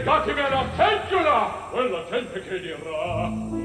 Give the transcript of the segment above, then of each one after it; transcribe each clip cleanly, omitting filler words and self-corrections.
Spiegatemi la seggiola, quella gente che dirà.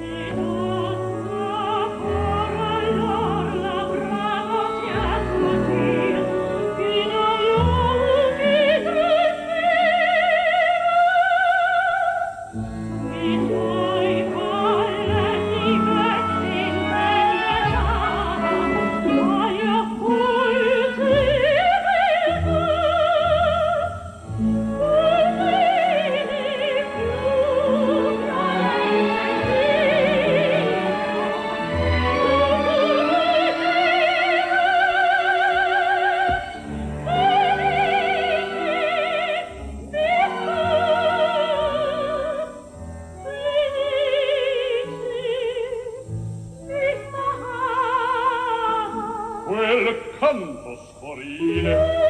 Canto scorile,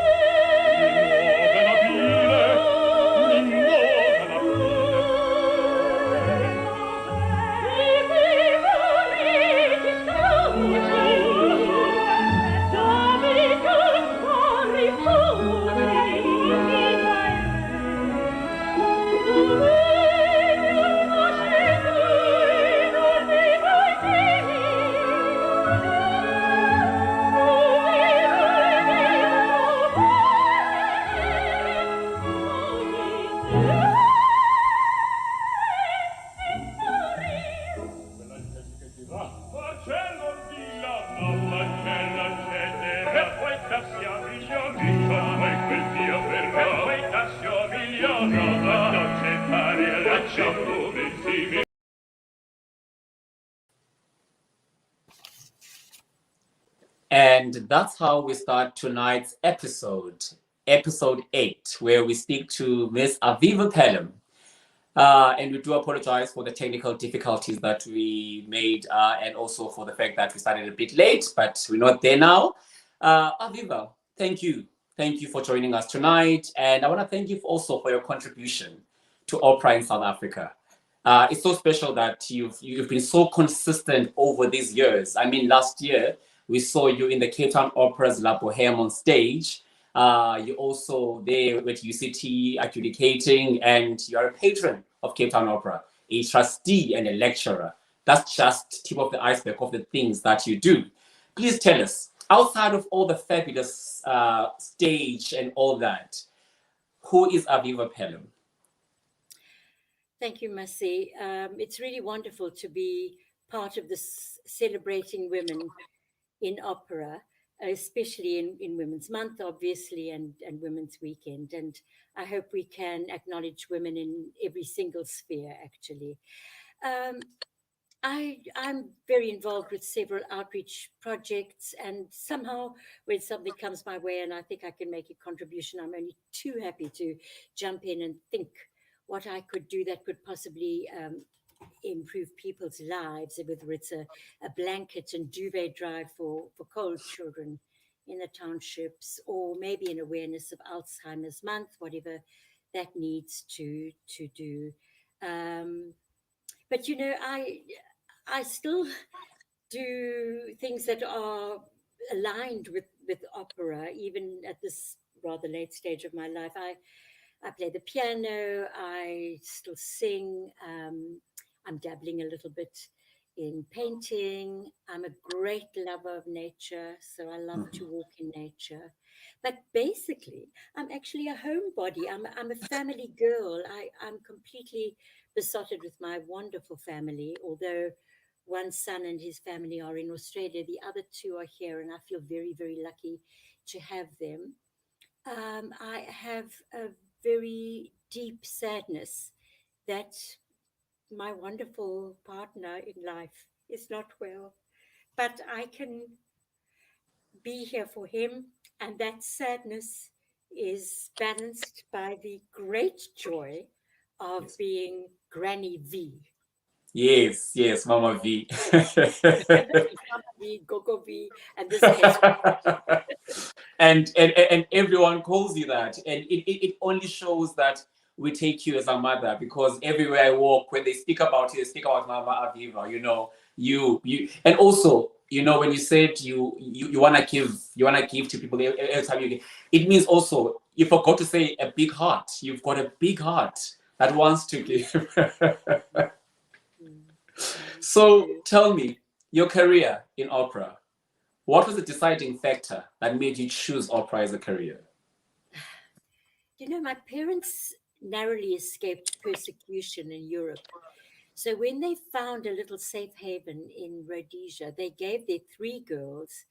And that's how we start tonight's episode 8, where we speak to Miss Aviva Pelham. And we do apologize for the technical difficulties that we made and also for the fact that we started a bit late, but we're not there now. Aviva, thank you. Thank you for joining us tonight. And I want to thank you also for your contribution to opera in South Africa. It's so special that you've been so consistent over these years. I mean, last year, we saw you in the Cape Town Opera's La Bohème on stage. You also there with UCT adjudicating, and you're a patron of Cape Town Opera, a trustee and a lecturer. That's just tip of the iceberg of the things that you do. Please tell us, outside of all the fabulous stage and all that, who is Aviva Pelham? Thank you, Masi. It's really wonderful to be part of this celebrating women in opera, especially in Women's Month, obviously, and Women's Weekend. And I hope we can acknowledge women in every single sphere, actually. I'm very involved with several outreach projects, and somehow when something comes my way and I think I can make a contribution, I'm only too happy to jump in and think what I could do that could possibly improve people's lives, whether it's a blanket and duvet drive for cold children in the townships, or maybe an awareness of Alzheimer's Month, whatever that needs to do. But, you know, I still do things that are aligned with opera, even at this rather late stage of my life. I play the piano, I still sing, I'm dabbling a little bit in painting. I'm a great lover of nature, so I love to walk in nature. But basically, I'm actually a homebody. I'm a family girl. I'm completely besotted with my wonderful family, although one son and his family are in Australia. The other two are here, and I feel very, very lucky to have them. I have a very deep sadness that my wonderful partner in life is not well, but I can be here for him, and that sadness is balanced by the great joy of being Granny V. Yes, Mama V. Mama V, Gogo V, and this is and everyone calls you that, and it only shows that we take you as a mother, because everywhere I walk, when they speak about you, they speak about Mama Aviva. You know, you, and also, you know, when you said you wanna give to people every time you give, it means also you forgot to say a big heart. You've got a big heart. that wants to give. Mm. So tell me, your career in opera, what was the deciding factor that made you choose opera as a career? You know, my parents narrowly escaped persecution in Europe. So when they found a little safe haven in Rhodesia, they gave their three girls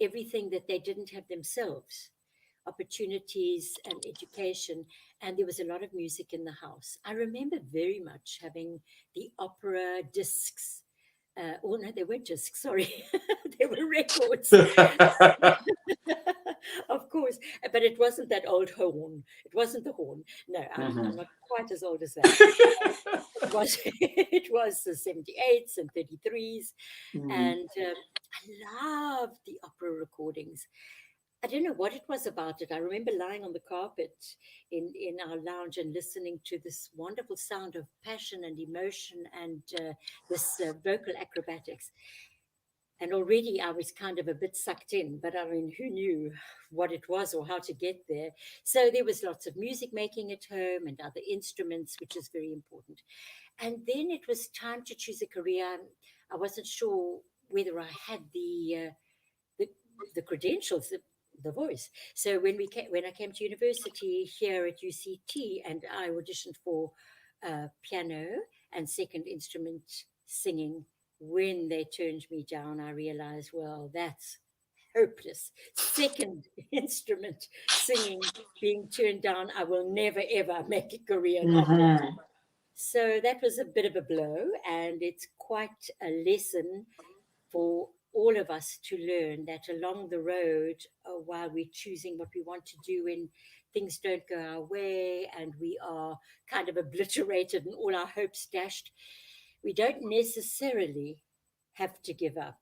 everything that they didn't have themselves, opportunities and education. And there was a lot of music in the house. I remember very much having the opera discs. Oh no, they weren't discs, sorry. They were records. Of course, but it wasn't that old horn. It wasn't the horn. No, I'm Mhm. not quite as old as that. It was it was the 78s and 33s, Mhm. and I loved the opera recordings. I don't know what it was about it. I remember lying on the carpet in our lounge and listening to this wonderful sound of passion and emotion and this vocal acrobatics. And already I was kind of a bit sucked in, but I mean, who knew what it was or how to get there? So there was lots of music making at home and other instruments, which is very important. And then it was time to choose a career. I wasn't sure whether I had the, the credentials, the voice. So when I came to university here at UCT, and I auditioned for piano and second instrument singing, when they turned me down, I realized, well, that's hopeless. Second instrument singing being turned down, I will never ever make a career in opera. Mhm. So that was a bit of a blow, and it's quite a lesson for all of us to learn that along the road, while we're choosing what we want to do when things don't go our way and we are kind of obliterated and all our hopes dashed, we don't necessarily have to give up.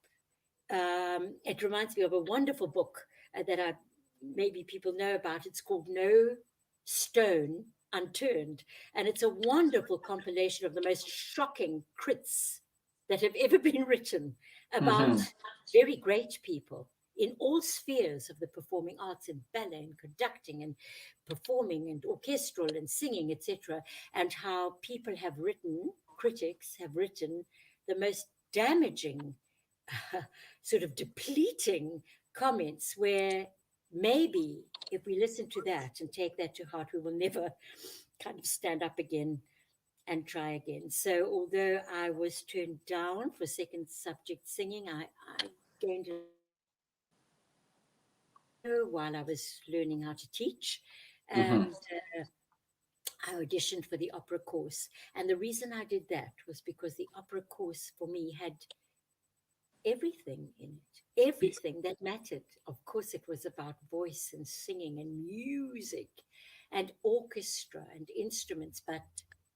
It reminds me of a wonderful book that maybe people know about. It's called No Stone Unturned, and it's a wonderful compilation of the most shocking crits that have ever been written about Mhm. very great people in all spheres of the performing arts, in ballet and conducting and performing and orchestral and singing, etc., and how people have written, critics have written the most damaging sort of depleting comments, where maybe if we listen to that and take that to heart, we will never kind of stand up again and try again. So although I was turned down for second subject singing, I gained a while I was learning how to teach. Mhm. And I auditioned for the opera course. And the reason I did that was because the opera course for me had everything in it, everything that mattered. Of course, it was about voice and singing and music and orchestra and instruments, but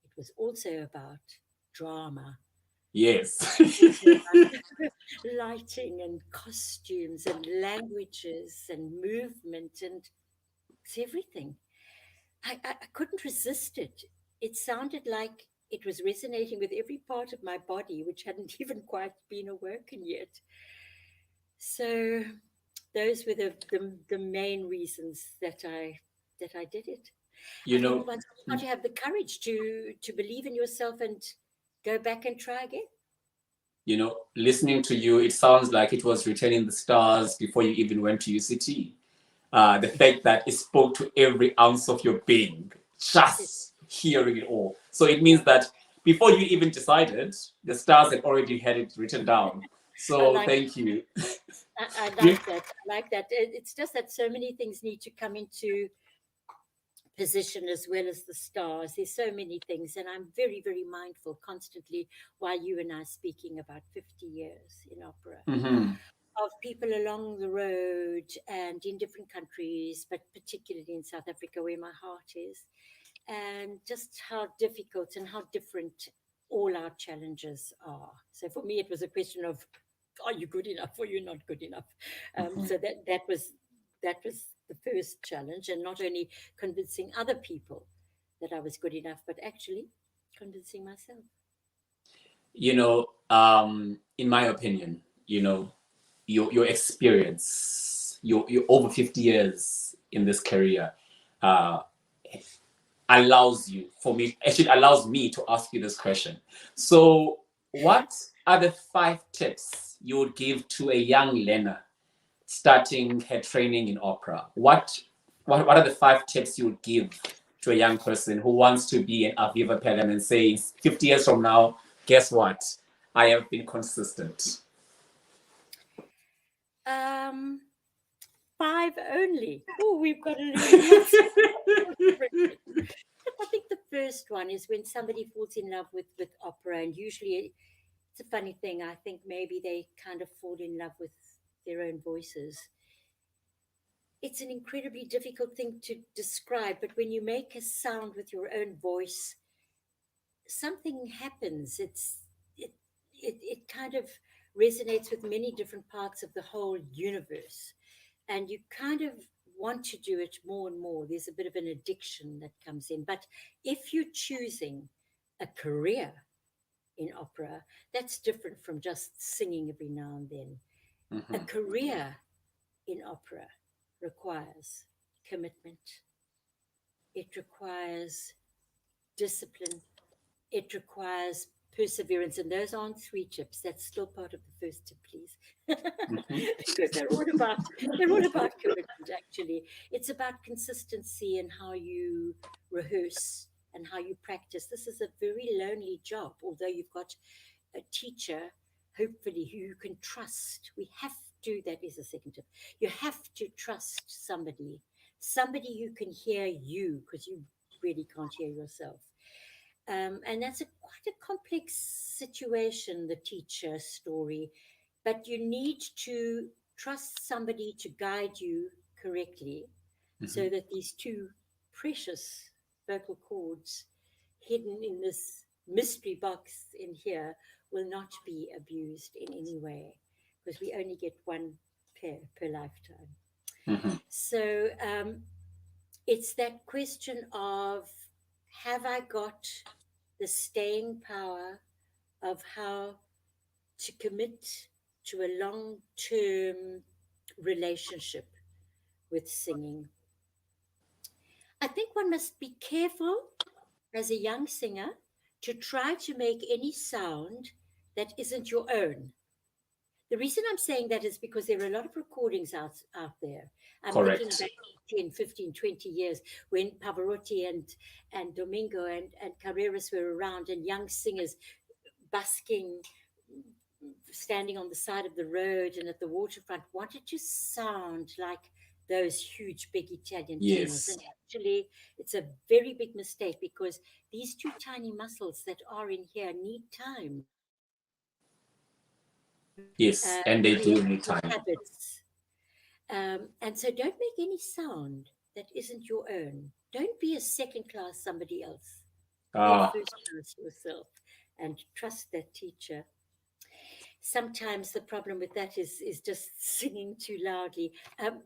it was also about drama. Yes. It was also about lighting and costumes and languages and movement, and it's everything. I couldn't resist it. It sounded like it was resonating with every part of my body, which hadn't even quite been awoken yet. So those were the main reasons that I did it. You I think know, once you've got to have the courage to believe in yourself and go back and try again. listening to you, it sounds like it was written in the stars before you even went to UCT. The fact that it spoke to every ounce of your being, It, just hearing it all. So it yeah, means that before you even decided, the stars had already had it written down. I So like thank you. I like that. I like that. It's just that so many things need to come into position as well as the stars. There's so many things, and I'm very, very mindful constantly while you and I are speaking about 50 years in opera Mhm. of people along the road and in different countries, but particularly in South Africa where my heart is, and just how difficult and how different all our challenges are. So for me, it was a question of, are you good enough or you're not good enough? Mhm. So that was the first challenge, and not only convincing other people that I was good enough, but actually convincing myself. In my opinion, your experience, your over 50 years in this career, uh, allows me to ask you this question. So what are the 5 tips you would give to a young learner starting her training in opera? What are the 5 tips you would give to a young person who wants to be an Aviva Pelham and say 50 years from now, guess what? I have been consistent. 5 only. Oh, we've got a little. I think the first one is when somebody falls in love with opera, and usually it's a funny thing. I think maybe they kind of fall in love with their own voices. It's an incredibly difficult thing to describe, but when you make a sound with your own voice, something happens. It kind of resonates with many different parts of the whole universe, and you kind of want to do it more and more. There's a bit of an addiction that comes in. But if you're choosing a career in opera, that's different from just singing every now and then. Mm-hmm. A career in opera requires commitment. It requires discipline. It requires perseverance. And those aren't 3 tips. That's still part of the first tip, please. Mm-hmm. Because they're all about commitment, actually. It's about consistency and how you rehearse and how you practice. This is a very lonely job, although you've got a teacher, hopefully, who you can trust. We have to, that is the second tip. You have to trust somebody who can hear you, because you really can't hear yourself. And that's quite a complex situation, the teacher story. But you need to trust somebody to guide you correctly, so that these 2 precious vocal cords hidden in this mystery box in here will not be abused in any way, because we only get 1 pair per lifetime. Mm-hmm. So it's that question of, have I got the staying power of how to commit to a long-term relationship with singing? I think one must be careful as a young singer to try to make any sound that isn't your own. The reason I'm saying that is because there are a lot of recordings out there. I'm thinking Correct. back 10, 15, 20 years when Pavarotti and Domingo and Carreras were around, and young singers busking, standing on the side of the road and at the waterfront, wanted to sound like those huge, big Italian tenors. Yes. And actually, it's a very big mistake, because these 2 tiny muscles that are in here need time to Yes, and they do create need new time. habits. And so don't make any sound that isn't your own. Don't be a second class somebody else. Be a Ah, first class yourself, and trust that teacher. Sometimes the problem with that is just singing too loudly.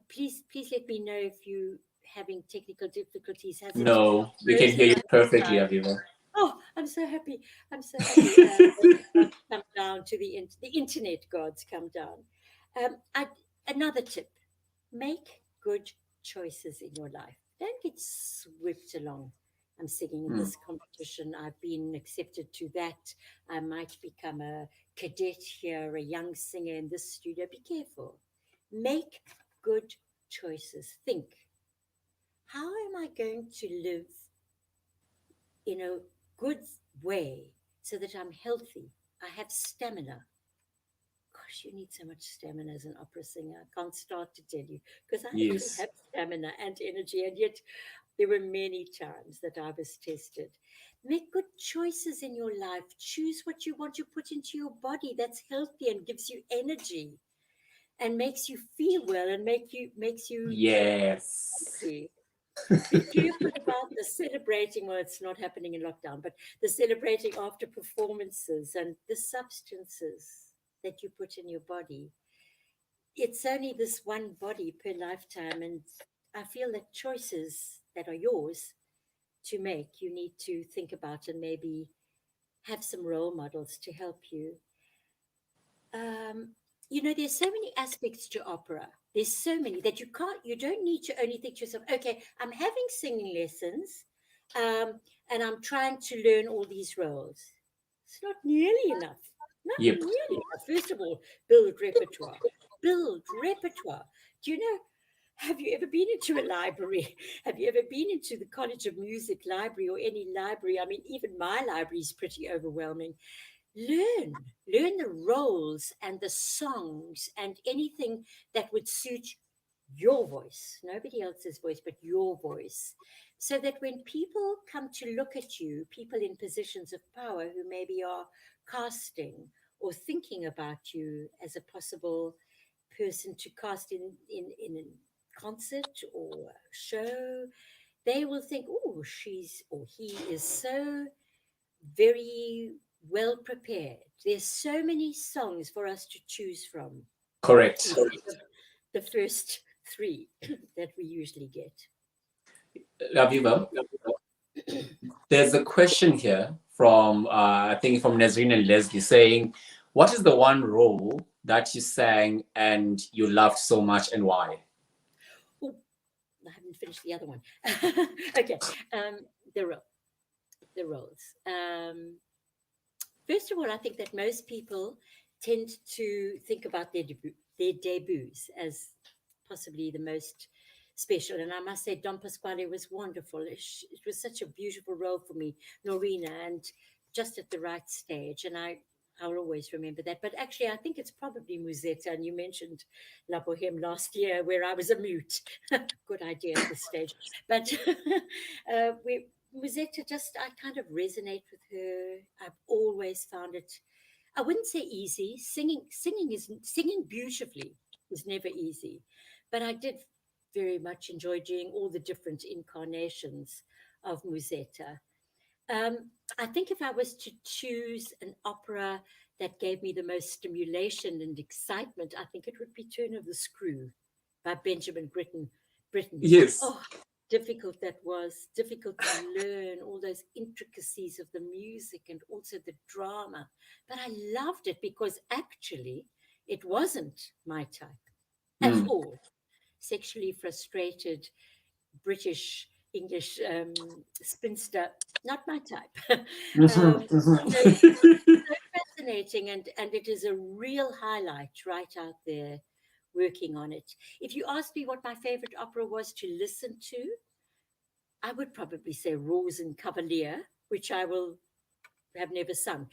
Please let me know if you having technical difficulties. Has it no, we can hear frozen you on this perfectly, side? Aviva. Oh, I'm so happy. I'm so happy. The gods come down to the internet gods come down. Another tip: make good choices in your life. Don't get swept along. I'm singing in Hmm. this competition. I've been accepted to that. I might become a cadet here, a young singer in this studio. Be careful. Make good choices. Think, how am I going to live in a good way so that I'm healthy? I have stamina. Gosh, you need so much stamina as an opera singer. I can't start to tell you, because I actually Yes. have stamina and energy, and yet there were many times that I was tested. Make good choices in your life. Choose what you want to put into your body that's healthy and gives you energy and makes you feel well and makes you Yes. happy. Be careful about the celebrating. Well, it's not happening in lockdown, but the celebrating after performances and the substances that you put in your body. It's only this one body per lifetime, and I feel that choices that are yours to make, you need to think about and maybe have some role models to help you. Um, there's so many aspects to opera. There's so many that you don't need to only think to yourself, okay, I'm having singing lessons And I'm trying to learn all these roles. It's not nearly enough. Not Yep. nearly enough. First of all, build repertoire. Build repertoire. Do you know? Have you ever been into a library? Have you ever been into the College of Music library or any library? I mean, even my library is pretty overwhelming. Learn the roles and the songs and anything that would suit your voice, nobody else's voice, but your voice. So that when people come to look at you, people in positions of power who maybe are casting or thinking about you as a possible person to cast in a concert or a show, they will think, oh, she's or he is so very well prepared. There's so many songs for us to choose from Correct. instead of the first three that we usually get. Aviva, there's a question here from, I think from Nazreen and Leslie saying, what is the one role that you sang and you loved so much and why? Oh, I haven't finished the other one. Okay, the role, the roles. First of all, I think that most people tend to think about their debuts as possibly the most special. And I must say, Don Pasquale was wonderful. It was such a beautiful role for me, Norina, and just at the right stage. And I'll always remember that. But actually, I think it's probably Musetta. And you mentioned La Boheme last year, where I was a mute. Good idea at this stage. But Musetta, just I kind of resonate with her. I've always found it. I wouldn't say easy. Singing beautifully is never easy, but I did very much enjoy doing all the different incarnations of Musetta. I think if I was to choose an opera that gave me the most stimulation and excitement, I think it would be Turn of the Screw by Benjamin Britten. Yes. Oh, difficult that was, difficult to learn all those intricacies of the music and also the drama. But I loved it because actually it wasn't my type at Mm. all. Sexually frustrated British English spinster, not my type. Mhm, So it was mhm. so fascinating, and it is a real highlight right out there working on it. If you ask me what my favorite opera was to listen to, I would probably say Rosenkavalier, which I will have never sung.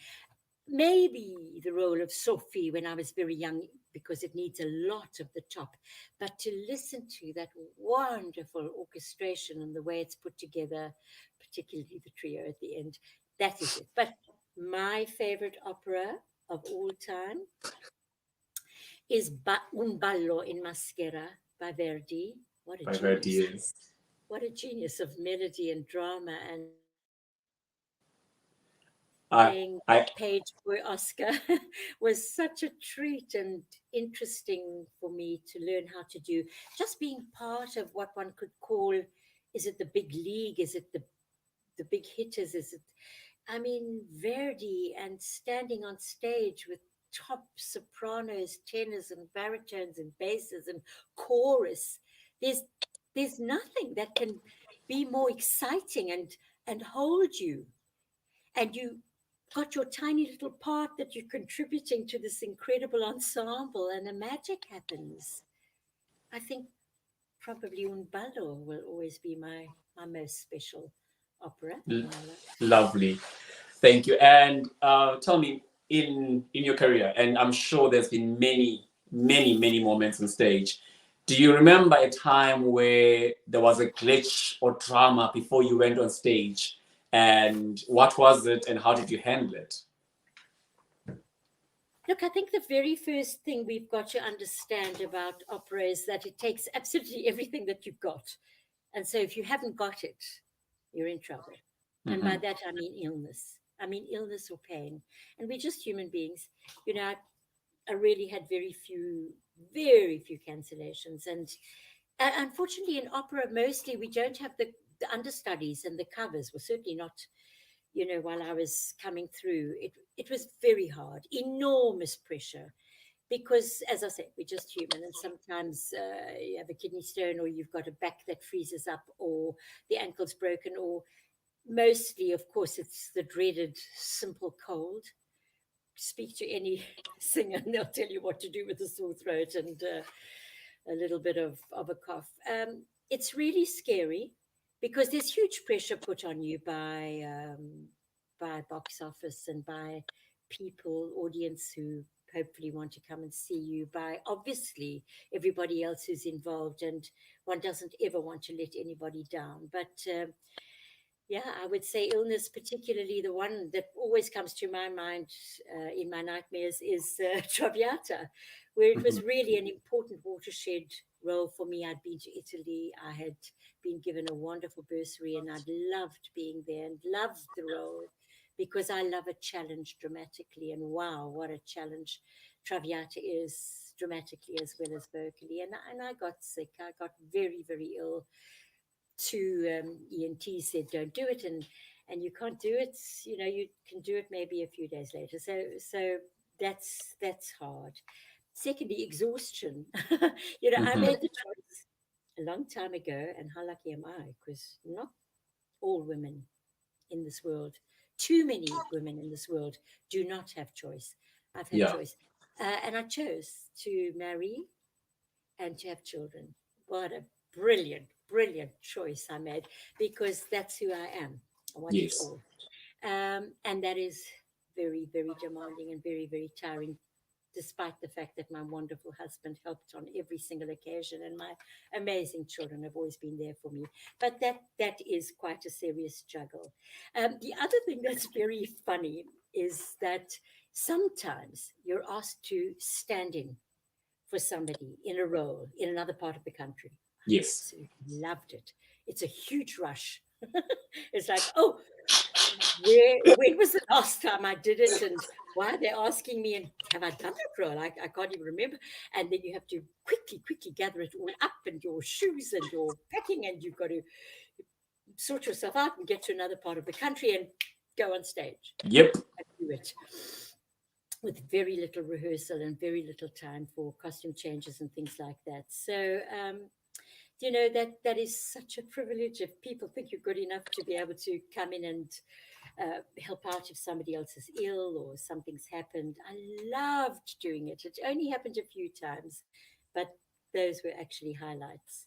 Maybe the role of Sophie when I was very young, because it needs a lot of the top. But to listen to that wonderful orchestration and the way it's put together, particularly the trio at the end, that is it. But my favorite opera of all time is Un ballo in maschera by Verdi. What a By Verdi, genius. yes. What a genius of melody and drama, and I, playing I, Page for Oscar was such a treat and interesting for me to learn how to do. Just being part of what one could call, is it the big league? Is it the big hitters? Is it, I mean, Verdi, and standing on stage with top sopranos, tenors, and baritones, and basses, and chorus. There's there's nothing that can be more exciting and hold you, and you got your tiny little part that you're contributing to this incredible ensemble, and the magic happens. I think probably Un Ballo will always be my most special opera l- in my life. lovely. Thank you. And tell me, in your career, and I'm sure there's been many moments on stage. Do you remember a time where there was a glitch or drama before you went on stage? And what was it, and how did you handle it? Look, I think the very first thing we've got to understand about opera is that it takes absolutely everything that you've got. And so if you haven't got it, you're in trouble. And by Mhm. that, I mean illness. I mean illness or pain. And we're just human beings. You know, I really had very few cancellations. And unfortunately, in opera, mostly we don't have the understudies and the covers. Well, certainly not, while I was coming through. It was very hard, enormous pressure. Because, as I said, we're just human, and sometimes you have a kidney stone, or you've got a back that freezes up, or the ankle's broken, or mostly, of course, it's the dreaded simple cold. Speak to any singer and they'll tell you what to do with a sore throat and a little bit of a cough. It's really scary because there's huge pressure put on you by box office and by people, audience who hopefully want to come and see you, by obviously everybody else who's involved, and one doesn't ever want to let anybody down. But yeah, I would say illness, particularly the one that always comes to my mind in my nightmares, is Traviata, where it was really an important watershed role for me. I'd been to Italy, I had been given a wonderful bursary, and I'd loved being there and loved the role because I love a challenge dramatically. And wow, what a challenge Traviata is dramatically as well as vocally. And I got sick, I got very, very ill. Two ENT said, "Don't do it," and you can't do it. You know, you can do it maybe a few days later. So that's hard. Secondly, exhaustion. You know, I Mm-hmm. made the choice a long time ago, and how lucky am I? Because not all women in this world, too many women in this world, do not have choice. I've had Yeah. choice, and I chose to marry and to have children. What a brilliant, brilliant choice I made because that's who I am. I want it Yes. all. And that is very, very demanding and very, very tiring, despite the fact that my wonderful husband helped on every single occasion and my amazing children have always been there for me. But that is quite a serious juggle. The other thing that's very funny is that sometimes you're asked to stand in for somebody in a role in another part of the country. I Yes. absolutely loved it. It's a huge rush. It's like, oh, when was the last time I did it? And why are they asking me? And have I done that role? I can't even remember. And then you have to quickly, quickly gather it all up and your shoes and your packing, and you've got to sort yourself out and get to another part of the country and go on stage Yep. and do it with very little rehearsal and very little time for costume changes and things like that. So, you know, that is such a privilege if people think you're good enough to be able to come in and help out if somebody else is ill or something's happened. I loved doing it. It only happened a few times, but those were actually highlights.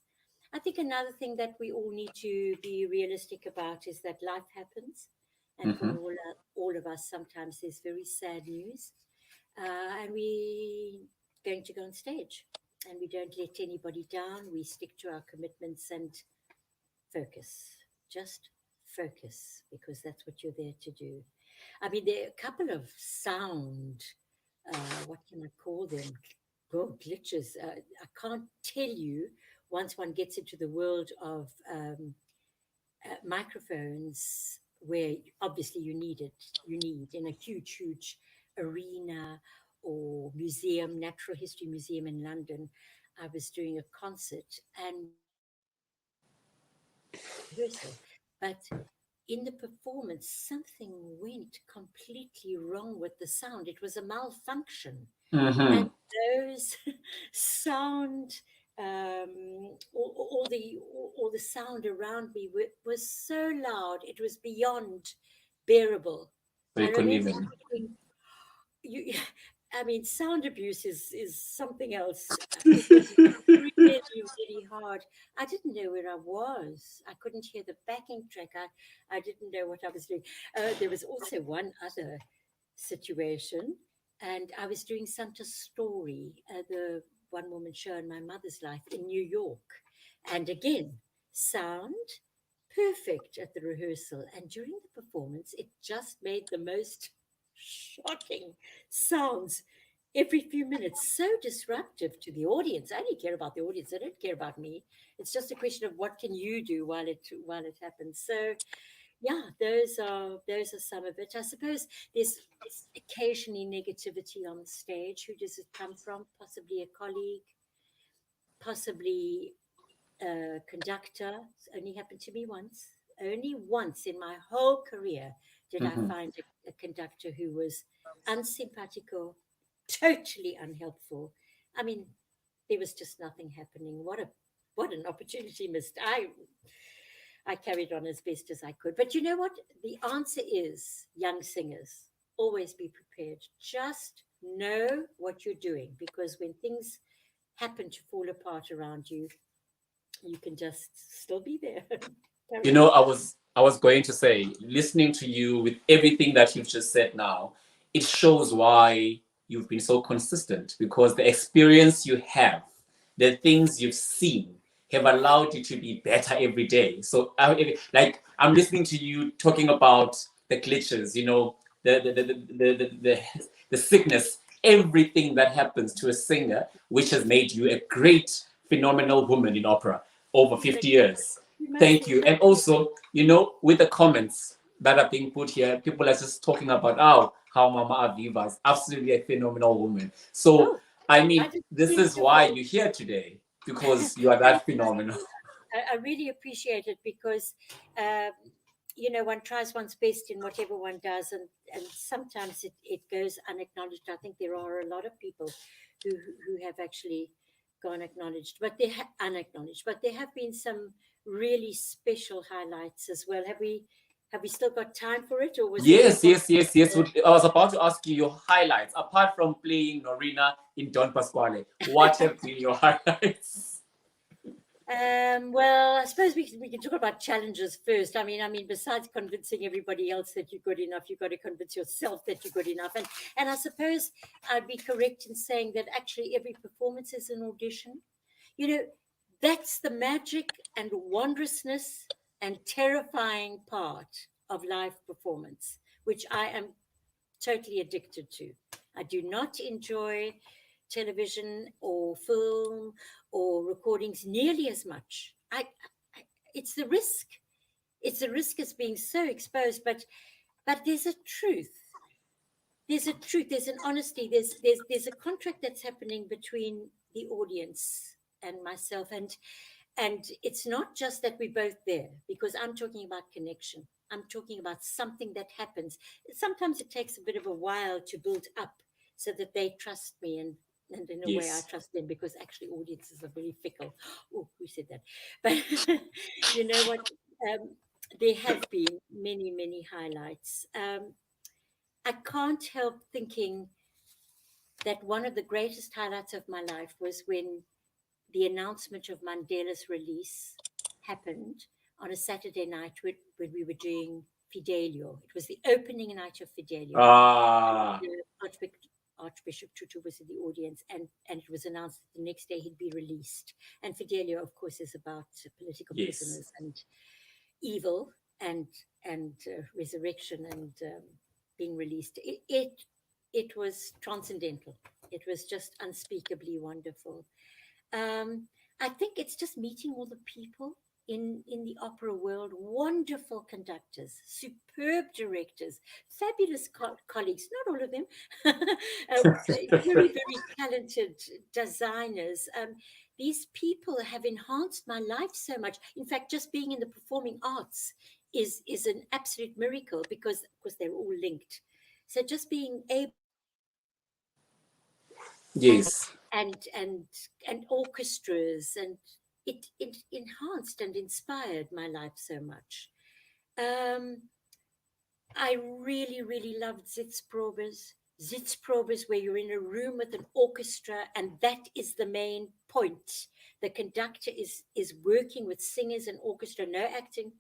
I think another thing that we all need to be realistic about is that life happens. And for Mm-hmm. all of us, sometimes there's very sad news. And we going to go on stage. And we don't let anybody down. We stick to our commitments and focus. Just focus because that's what you're there to do. I mean, there are a couple of sound, what can I call them? Glitches. I can't tell you once one gets into the world of microphones where obviously you need in a huge, huge arena or museum, Natural History Museum in London. I was doing a concert and rehearsal, but in the performance, something went completely wrong with the sound. It was a malfunction. And Mm-hmm. those sound, all the sound around me was so loud, it was beyond bearable. So I you couldn't remember even. thinking, you, I mean, sound abuse is something else. It was really, really hard. I didn't know where I was. I couldn't hear the backing track. I didn't know what I was doing. There was also one other situation, and I was doing Santa's Story, the one woman show in my mother's life in New York. And again, sound perfect at the rehearsal. And during the performance, it just made the most shocking sounds every few minutes, so disruptive to the audience. I only care about the audience. I don't care about me. It's just a question of what can you do while it happens. So yeah, those are some of it. I suppose there's occasionally negativity on the stage. Who does it come from? Possibly a colleague, possibly a conductor. It's only happened to me once. Only once in my whole career did I Mm-hmm. find a conductor who was unsympatico, totally unhelpful. I mean, there was just nothing happening. What an opportunity missed. I carried on as best as I could. But you know what? The answer is, young singers, always be prepared. Just know what you're doing, because when things happen to fall apart around you, you can just still be there. Carry You know, on. I was going to say, listening to you with everything that you've just said now, it shows why you've been so consistent, because the experience you have, the things you've seen have allowed you to be better every day. So like I'm listening to you talking about the glitches, you know, the sickness, everything that happens to a singer, which has made you a great, phenomenal woman in opera over 50 years. You must Thank say you. thank And also, you know, with the comments that are being put here, people are just talking about, oh, how Mama Aviva is absolutely a phenomenal woman. So, Oh, I I mean, just this really is why you're here today, because you are thank that you. phenomenal. I really appreciate it, because, um, one tries one's best in whatever one does, and sometimes it goes unacknowledged. I think there are a lot of people who have actually gone acknowledged, but unacknowledged. But there have been some really special highlights as well. Have we still got time for it, or was there Yes, just one? yes, yes, yes. I was about to ask you your highlights. Apart from playing Norina in Don Pasquale, what have been your highlights? Well, I suppose we can talk about challenges first. Besides convincing everybody else that you're good enough, you've got to convince yourself that you're good enough. And I suppose I'd be correct in saying that actually every performance is an audition. You know, that's the magic and wondrousness and terrifying part of live performance, which I am totally addicted to. I do not enjoy television or film or recordings nearly as much. It's the risk. It's the risk as being so exposed, but there's a truth. There's a truth. There's an honesty. There's a contract that's happening between the audience and myself, and it's not just that we're both there, because I'm talking about connection. I'm talking about something that happens. Sometimes it takes a bit of a while to build up so that they trust me, and in a way I Yes. trust them, because actually audiences are very fickle. Oh, who said that? But you know what? Um, there have been many, many highlights. I can't help thinking that one of the greatest highlights of my life was when the announcement of Mandela's release happened on a Saturday night when we were doing Fidelio. It was the opening night of Fidelio. Ah, Archbishop Tutu was in the audience, and it was announced that the next day he'd be released. And Fidelio, of course, is about political yes. prisoners and evil and resurrection and being released. It was transcendental. It was just unspeakably wonderful. um, I think it's just meeting all the people in the opera world, wonderful conductors, superb directors, fabulous colleagues, not all of them, very, very talented designers. These people have enhanced my life so much. In fact, just being in the performing arts is an absolute miracle, because, of course, they're all linked. So just being able Yes. and and orchestras, and it enhanced and inspired my life so much. um I really, really loved Sitzprobes, where you're in a room with an orchestra, and that is the main point. The conductor is working with singers and orchestra, no acting,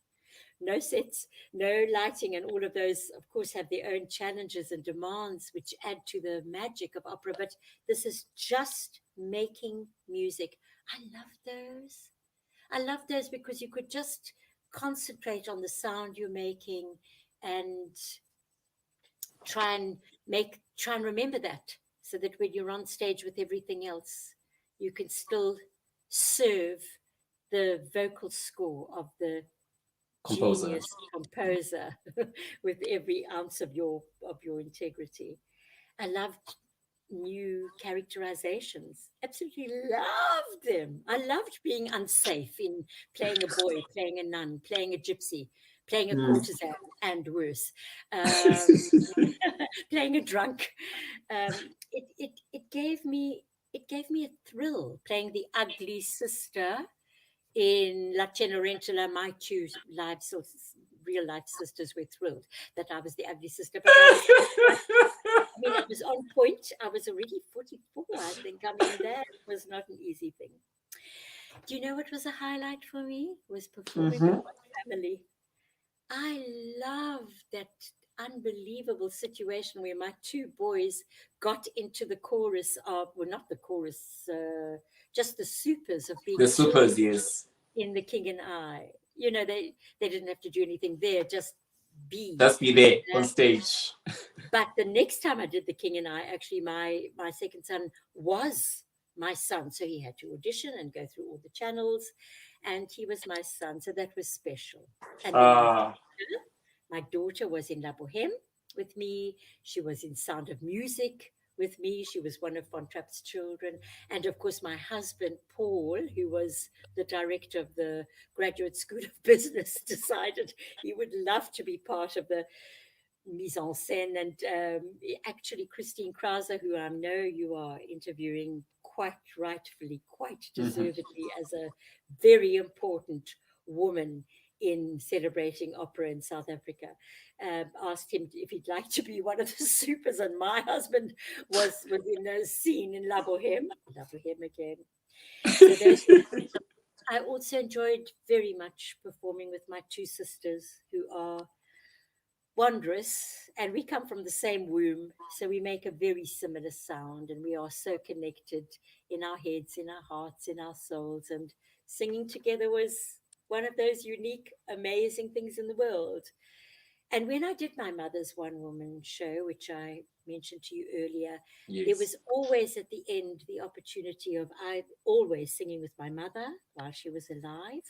no sets, no lighting, and all of those, of course, have their own challenges and demands, which add to the magic of opera. But this is just making music. I love those. I love those because you could just concentrate on the sound you're making, and try and remember that, so that when you're on stage with everything else, you can still serve the vocal score of the Composer. genius composer with every ounce of your integrity. I loved new characterizations. Absolutely loved them. I loved being unsafe in playing a boy, playing a nun, playing a gypsy, playing a Mm. courtesan, and worse, um, playing a drunk. It gave me a thrill playing the ugly sister in La Cenerentola, my two real life sisters were thrilled that I was the ugly sister. But I was on point. I was already 44, I think. I mean, that was not an easy thing. Do you know what was a highlight for me? Was performing with my family. I love that unbelievable situation where my two boys got into the chorus of, well, not the chorus, just the supers of being The supers, children yes. in The King and I. You know, they didn't have to do anything there, just be. Just be there on Uh, stage. but the next time I did The King and I, actually, my second son was my son. So he had to audition and go through all the channels, and he was my son. So that was special. And then my daughter was in La Boheme with me. She was in Sound of Music with me. She was one of Von Trapp's children. And of course, my husband, Paul, who was the director of the Graduate School of Business, decided he would love to be part of the mise en scène. And actually, Christine Krauser, who I know you are interviewing quite rightfully, quite deservedly, as a very important woman in celebrating opera in South Africa, asked him if he'd like to be one of the supers. And my husband was in a scene in La Boheme again. So I also enjoyed very much performing with my two sisters, who are wondrous, and we come from the same womb, so we make a very similar sound, and we are so connected in our heads, in our hearts, in our souls. And singing together was one of those unique, amazing things in the world. And when I did my mother's one woman show, which I mentioned to you earlier, there was always at the end the opportunity of I always singing with my mother while she was alive,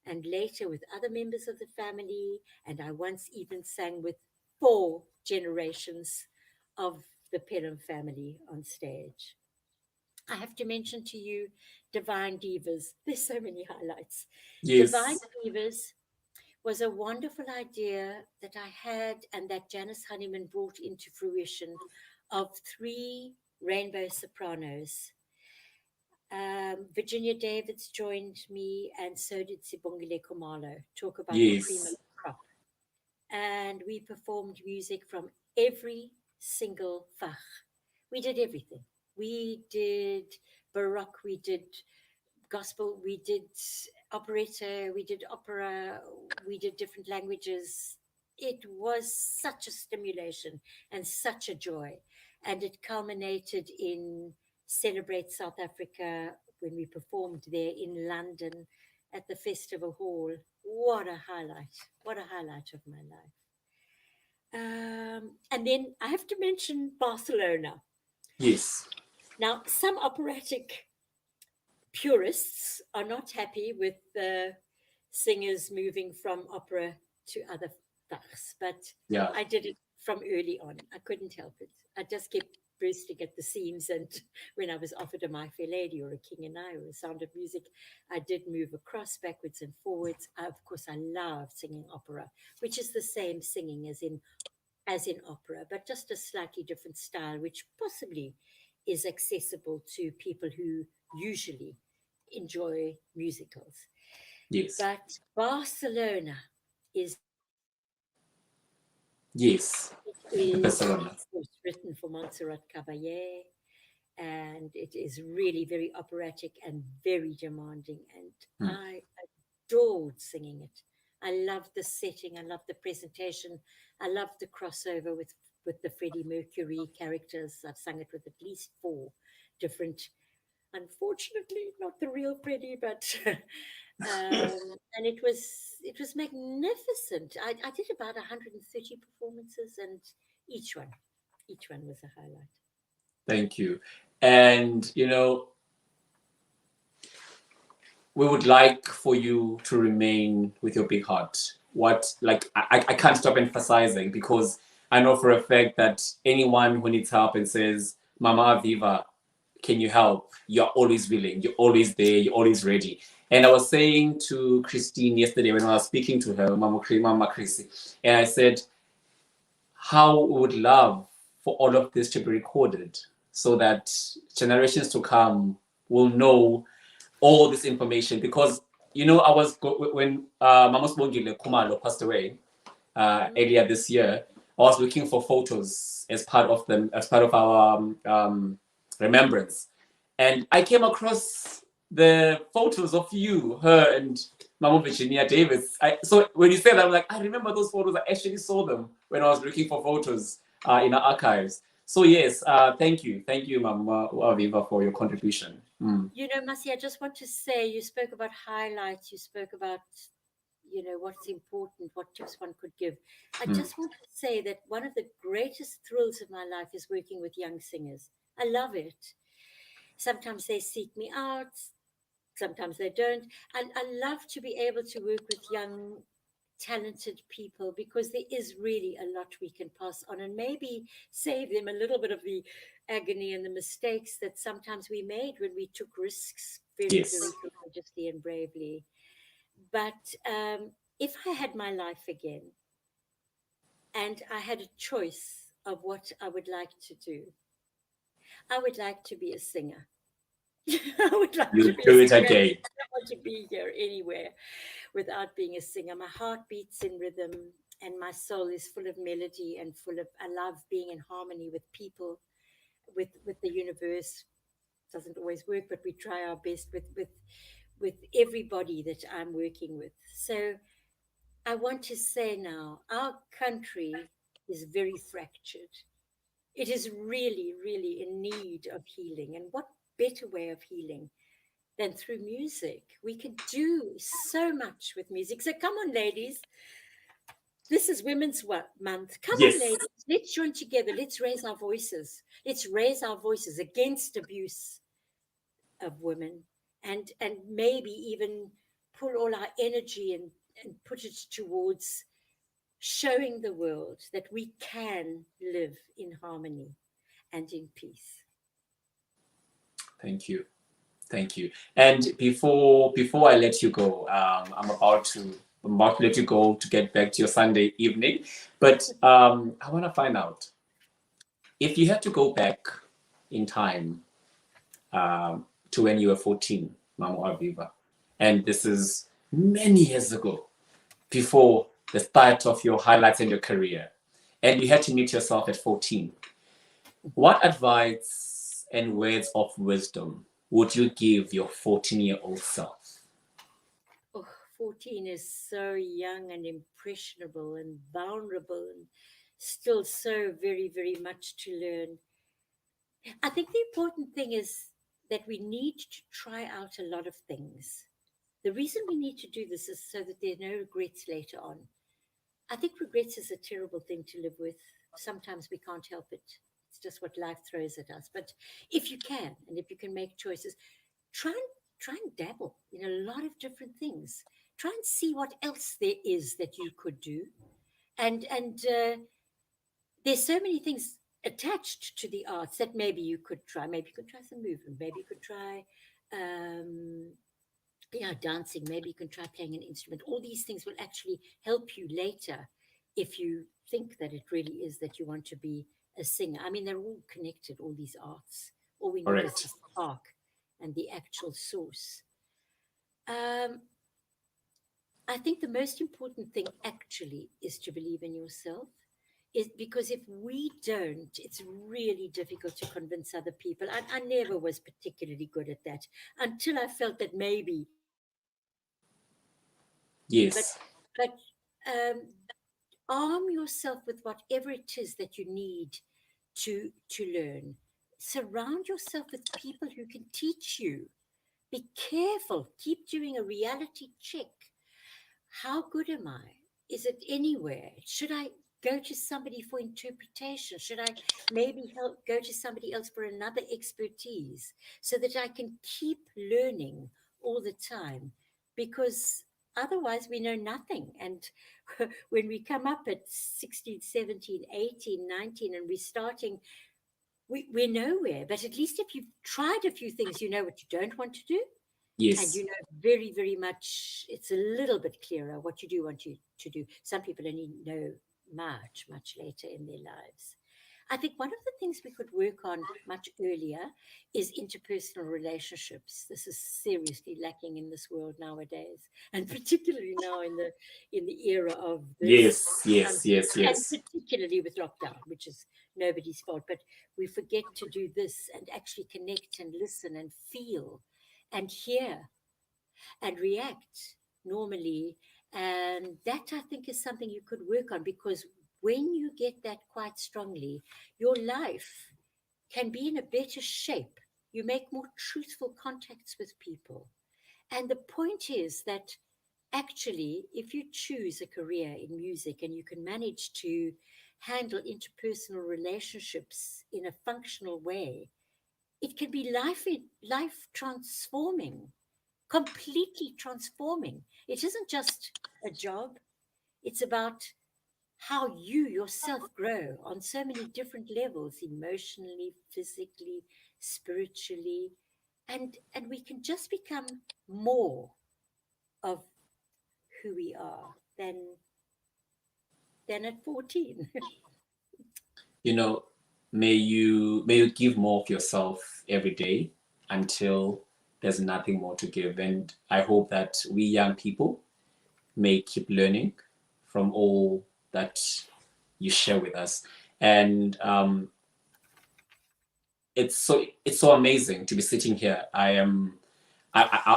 and later with other members of the family. And I once even sang with 4 generations of the Pelham family on stage. I have to mention to you Divine Divas. There's so many highlights. Divine Yes. Divas was a wonderful idea that I had and that Janice Honeyman brought into fruition, of 3 rainbow sopranos. Virginia Davids joined me, and so did Sibongile Kumalo. Talk about the cream of Yes. the crop. And we performed music from every single fach. We did everything. We did Baroque, we did gospel, we did operetta, we did opera, we did different languages. It was such a stimulation and such a joy. And it culminated in Celebrate South Africa when we performed there in London at the Festival Hall. What a highlight! What a highlight of my life. And then I have to mention Barcelona. Yes. Now, some operatic purists are not happy with the singers moving from opera to other fachs, but Yeah. I did it from early on. I couldn't help it. I just kept bursting at the seams, and when I was offered a My Fair Lady or a King and I or a Sound of Music, I did move across, backwards and forwards. Of course, I loved singing opera, which is the same singing as in opera, but just a slightly different style, which possibly is accessible to people who usually enjoy musicals. Yes. But Barcelona is Yes. Barcelona. of course, written for Montserrat Caballé, and it is really very operatic and very demanding. And I adored singing it. I loved the setting. I loved the presentation. I loved the crossover with the Freddie Mercury characters. I've sung it with at least 4 different, unfortunately not the real Freddie, but and it was magnificent. I did about 130 performances, and each one was a highlight. Thank you. And, we would like for you to remain with your big heart. I can't stop emphasizing, because I know for a fact that anyone who needs help and says, Mama Aviva, can you help? You're always willing, you're always there, you're always ready. And I was saying to Christine yesterday when I was speaking to her, Mama Chrissy, and I said, how we would love for all of this to be recorded so that generations to come will know all this information, because you know, when Mama Sbongile Kumalo passed away earlier this year, I was looking for photos as part of our remembrance, and I came across the photos of you, her, and Mama Virginia Davis. So when you said that, I'm like, I remember those photos. I actually saw them when I was looking for photos in our archives. So yes, thank you, Mama Aviva, for your contribution. You know, Masi, I just want to say, you spoke about highlights, you spoke about, you know, what's important, what tips one could give. I just want to say that one of the greatest thrills of my life is working with young singers. I love it. Sometimes they seek me out, sometimes they don't. And I love to be able to work with young, talented people, because there is really a lot we can pass on and maybe save them a little bit of the agony and the mistakes that sometimes we made when we took risks very, Yes. very courageously and bravely. But if I had my life again and I had a choice of what I would like to do, I would like to be a singer. I would like to You be a do it singer. again. I don't want to be here anywhere without being a singer. My heart beats in rhythm and my soul is full of melody and full of, I love being in harmony with people, with the universe. Doesn't always work, but we try our best with everybody that I'm working with. So I want to say now, our country is very fractured. It is really, really in need of healing. And what better way of healing than through music? We can do so much with music. So come on, ladies. This is Women's Month. Come on, Yes. ladies. Let's join together. Let's raise our voices. Let's raise our voices against abuse of women, and maybe even pull all our energy and put it towards showing the world that we can live in harmony and in peace. Thank you. Thank you. And before I let you go, I'm about to let you go to get back to your Sunday evening. But I want to find out if you had to go back in time to when you were 14, Mama Aviva, and this is many years ago, before the start of your highlights in your career, and you had to meet yourself at 14. What advice and words of wisdom would you give your 14-year-old self? Oh, 14 is so young and impressionable and vulnerable and still so very, very much to learn. I think the important thing is that we need to try out a lot of things. The reason we need to do this is so that there are no regrets later on. I think regrets is a terrible thing to live with. Sometimes we can't help it. It's just what life throws at us. But if you can, and if you can make choices, try and dabble in a lot of different things. Try and see what else there is that you could do. And there's so many things attached to the arts that maybe you could try. Maybe you could try some movement. Maybe you could try um, dancing. Maybe you can try playing an instrument. All these things will actually help you later if you think that it really is that you want to be a singer. I mean, they're all connected, all these arts. All we need is the Correct. spark and the actual source. Um, I think the most important thing actually is to believe in yourself. Is because if we don't, it's really difficult to convince other people. I never was particularly good at that until I felt that maybe. But Yes. but um, arm yourself with whatever it is that you need to learn. Surround yourself with people who can teach you. Be careful. Keep doing a reality check. How good am I? Is it anywhere? Should I go to somebody for interpretation? Should I maybe go to somebody else for another expertise so that I can keep learning all the time? Because otherwise we know nothing. And when we come up at 16, 17, 18, 19, and we're starting, we're nowhere. But at least if you've tried a few things, you know what you don't want to do, and Yes. you know very, very much, it's a little bit clearer what you do want to do. Some people only know much, much later in their lives. I think one of the things we could work on much earlier is interpersonal relationships. This is seriously lacking in this world nowadays, and particularly now in the era of this, and Yes. particularly with lockdown, which is nobody's fault. But we forget to do this and actually connect and listen and feel and hear and react normally. And that, I think, is something you could work on, because when you get that quite strongly, your life can be in a better shape. You make more truthful contacts with people. And the point is that actually, if you choose a career in music and you can manage to handle interpersonal relationships in a functional way, it can be life transforming, completely transforming. It isn't just a job, it's about how you yourself grow on so many different levels, emotionally, physically, spiritually, and we can just become more of who we are than at 14. You know, may you give more of yourself every day until there's nothing more to give. And I hope that we young people may keep learning from all that you share with us. And it's so amazing to be sitting here. I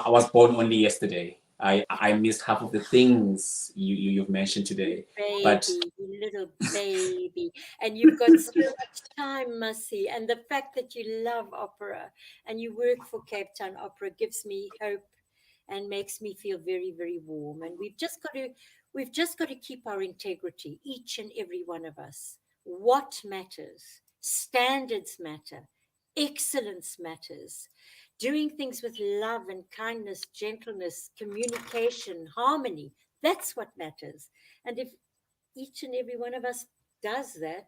was born only yesterday. I missed half of the things you've mentioned today. But Baby, you little baby. And you've got so much time, Massy. And the fact that you love opera and you work for Cape Town Opera gives me hope and makes me feel very, very warm. And we've just got to keep our integrity, each and every one of us. What matters? Standards matter. Excellence matters. Doing things with love and kindness, gentleness, communication, harmony. That's what matters. And if each and every one of us does that,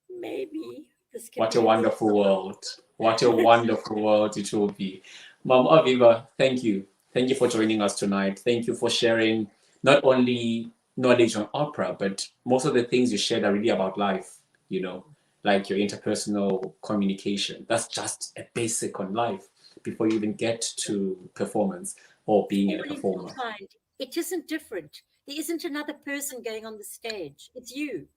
maybe this can what a be a better wonderful world. What a world. wonderful world it will be. Mom Aviva, thank you. Thank you for joining us tonight. Thank you for sharing not only knowledge on opera, but most of the things you shared are really about life, like your interpersonal communication. That's just a basic on life before you even get to performance or being a All performer. intertwined. It isn't different. There isn't another person going on the stage. It's you.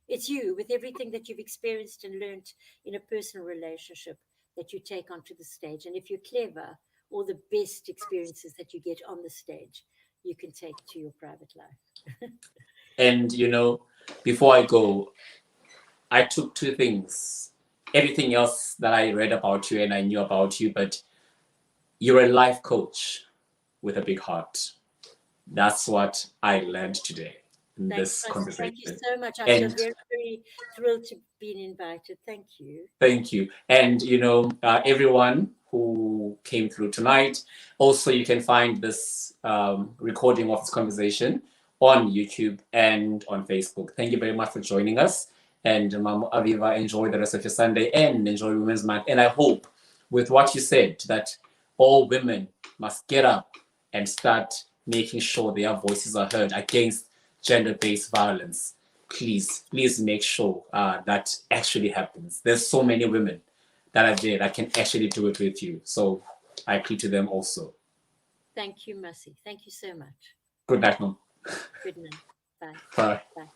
It's you with everything that you've experienced and learnt in a personal relationship that you take onto the stage. And if you're clever, all the best experiences that you get on the stage, you can take to your private life. And, before I go, I took two things. Everything else that I read about you and I knew about you, but you're a life coach with a big heart. That's what I learned today in this conversation. Thank you so much. I And feel very, very thrilled to be invited. Thank you. thank you. And, everyone who came through tonight, also you can find this recording of this conversation on YouTube and on Facebook. Thank you very much for joining us. And Mama Aviva, enjoy the rest of your Sunday and enjoy Women's Month. And I hope with what you said that all women must get up and start making sure their voices are heard against gender-based violence. Please make sure that actually happens. There's so many women that are there that can actually do it with you. So I plead to them also. Thank you, Massy. Thank you so much. Good night, Mom. Good night. Bye. Bye. Bye.